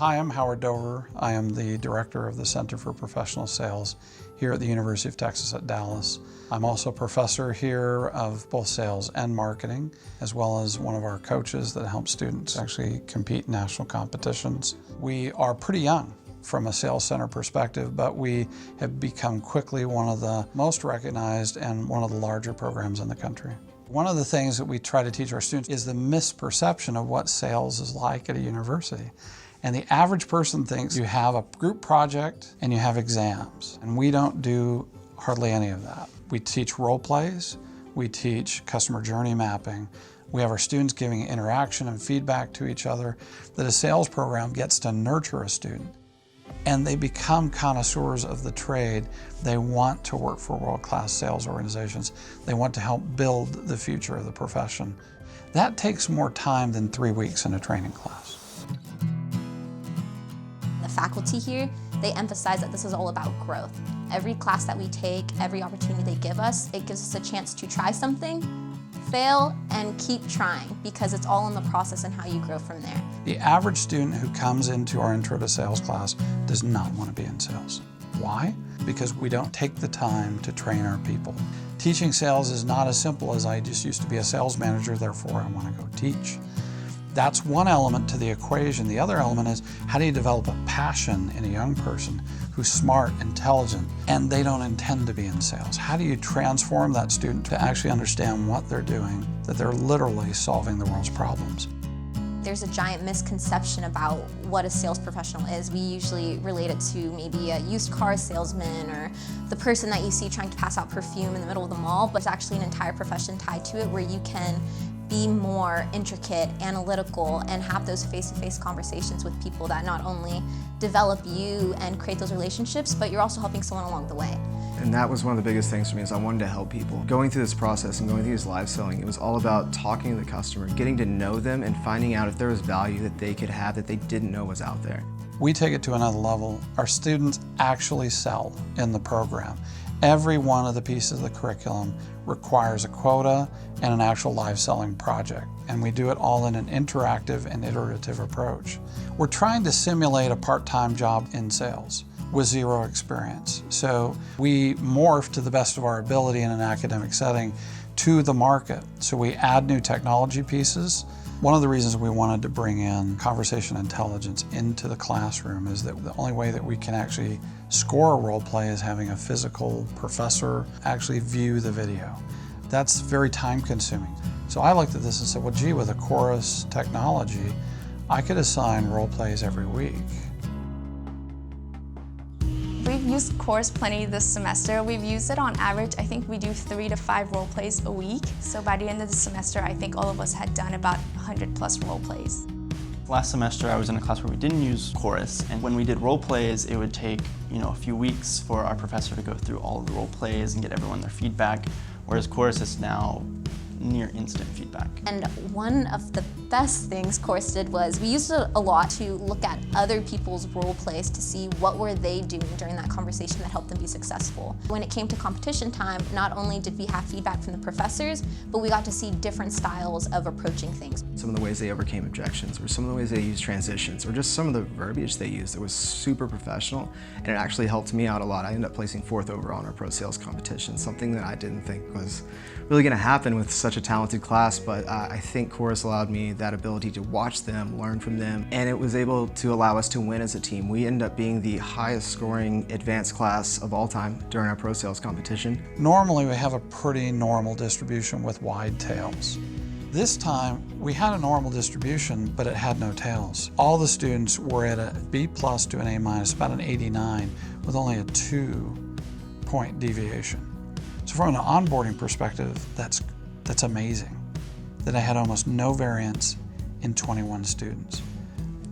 Hi, I'm Howard Dover. I am the Director of the Center for Professional Sales here at the University of Texas at Dallas. I'm also a professor here of both sales and marketing, as well as one of our coaches that helps students actually compete in national competitions. We are pretty young from a sales center perspective, but we have become quickly one of the most recognized and one of the larger programs in the country. One of the things that we try to teach our students is the misperception of what sales is like at a university. And the average person thinks you have a group project and you have exams. And we don't do hardly any of that. We teach role plays, we teach customer journey mapping, we have our students giving interaction and feedback to each other, that a sales program gets to nurture a student. And they become connoisseurs of the trade. They want to work for world-class sales organizations. They want to help build the future of the profession. That takes more time than 3 weeks in a training class. The faculty here, they emphasize that this is all about growth. Every class that we take, every opportunity they give us, it gives us a chance to try something, fail, and keep trying, because it's all in the process and how you grow from there. The average student who comes into our Intro to Sales class does not want to be in sales. Why? Because we don't take the time to train our people. Teaching sales is not as simple as I just used to be a sales manager, therefore I want to go teach. That's one element to the equation. The other element is, how do you develop a passion in a young person who's smart, intelligent, and they don't intend to be in sales? How do you transform that student to actually understand what they're doing, that they're literally solving the world's problems? There's a giant misconception about what a sales professional is. We usually relate it to maybe a used car salesman or the person that you see trying to pass out perfume in the middle of the mall, but it's actually an entire profession tied to it where you can be more intricate, analytical, and have those face-to-face conversations with people that not only develop you and create those relationships, but you're also helping someone along the way. And that was one of the biggest things for me, is I wanted to help people. Going through this process and going through this live selling, it was all about talking to the customer, getting to know them, and finding out if there was value that they could have that they didn't know was out there. We take it to another level. Our students actually sell in the program. Every one of the pieces of the curriculum requires a quota and an actual live selling project. And we do it all in an interactive and iterative approach. We're trying to simulate a part-time job in sales with zero experience. So we morph to the best of our ability in an academic setting to the market. So we add new technology pieces. One of the reasons we wanted to bring in conversation intelligence into the classroom is that the only way that we can actually score a role play is having a physical professor actually view the video. That's very time consuming. So I looked at this and said, well, gee, with a chorus technology, I could assign role plays every week. We've used Chorus plenty this semester. We've used it on average. I think we do 3 to 5 role plays a week. So by the end of the semester, I think all of us had done about 100 plus role plays. Last semester, I was in a class where we didn't use Chorus, and when we did role plays, it would take a few weeks for our professor to go through all of the role plays and get everyone their feedback, whereas Chorus is now near instant feedback. And one of the best things Chorus did was we used it a lot to look at other people's role plays to see what were they doing during that conversation that helped them be successful. When it came to competition time, not only did we have feedback from the professors, but we got to see different styles of approaching things. Some of the ways they overcame objections, or some of the ways they used transitions, or just some of the verbiage they used that was super professional, and it actually helped me out a lot. I ended up placing 4th over on our pro sales competition, something that I didn't think was really going to happen with such a talented class, but I think Chorus allowed me that ability to watch them, learn from them, and it was able to allow us to win as a team. We ended up being the highest scoring advanced class of all time during our pro sales competition. Normally we have a pretty normal distribution with wide tails. This time we had a normal distribution, but it had no tails. All the students were at a B+ to an A-, about an 89, with only a 2-point deviation. So from an onboarding perspective, that's amazing, that I had almost no variance in 21 students.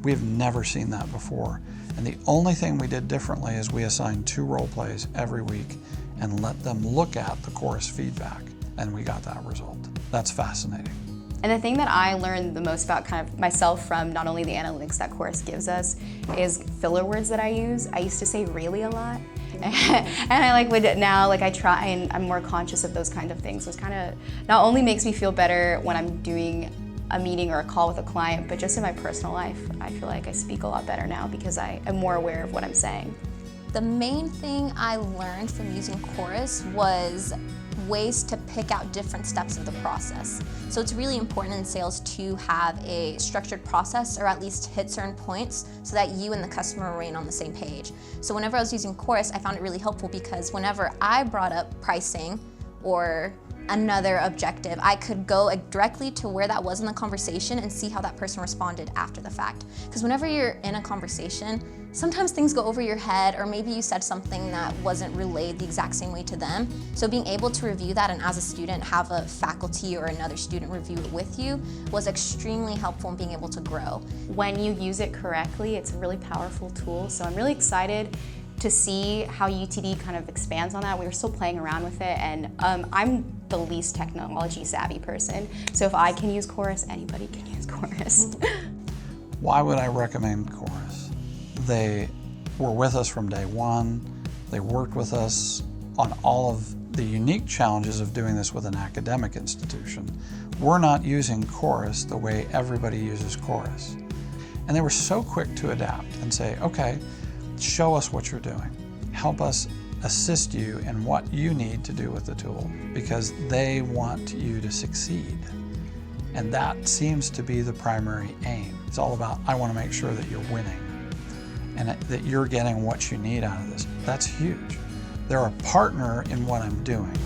We have never seen that before. And the only thing we did differently is we assigned 2 role plays every week and let them look at the Chorus feedback, and we got that result. That's fascinating. And the thing that I learned the most about kind of myself from not only the analytics that Chorus gives us is filler words that I use. I used to say really a lot. And I would now I try, and I'm more conscious of those kind of things. So it's kind of not only makes me feel better when I'm doing a meeting or a call with a client, but just in my personal life, I feel like I speak a lot better now because I am more aware of what I'm saying. The main thing I learned from using Chorus was ways to pick out different steps of the process. So it's really important in sales to have a structured process, or at least hit certain points so that you and the customer remain on the same page. So whenever I was using Chorus, I found it really helpful because whenever I brought up pricing or another objective, I could go directly to where that was in the conversation and see how that person responded after the fact. Because whenever you're in a conversation, sometimes things go over your head, or maybe you said something that wasn't relayed the exact same way to them. So being able to review that, and as a student have a faculty or another student review it with you, was extremely helpful in being able to grow. When you use it correctly, it's a really powerful tool, so I'm really excited to see how UTD kind of expands on that. We were still playing around with it, and I'm the least technology savvy person, so if I can use Chorus, anybody can use Chorus. Why would I recommend Chorus? They were with us from day one. They worked with us on all of the unique challenges of doing this with an academic institution. We're not using Chorus the way everybody uses Chorus. And they were so quick to adapt and say, okay, show us what you're doing. Help us assist you in what you need to do with the tool, because they want you to succeed. And that seems to be the primary aim. It's all about, I want to make sure that you're winning and that you're getting what you need out of this. That's huge. They're a partner in what I'm doing.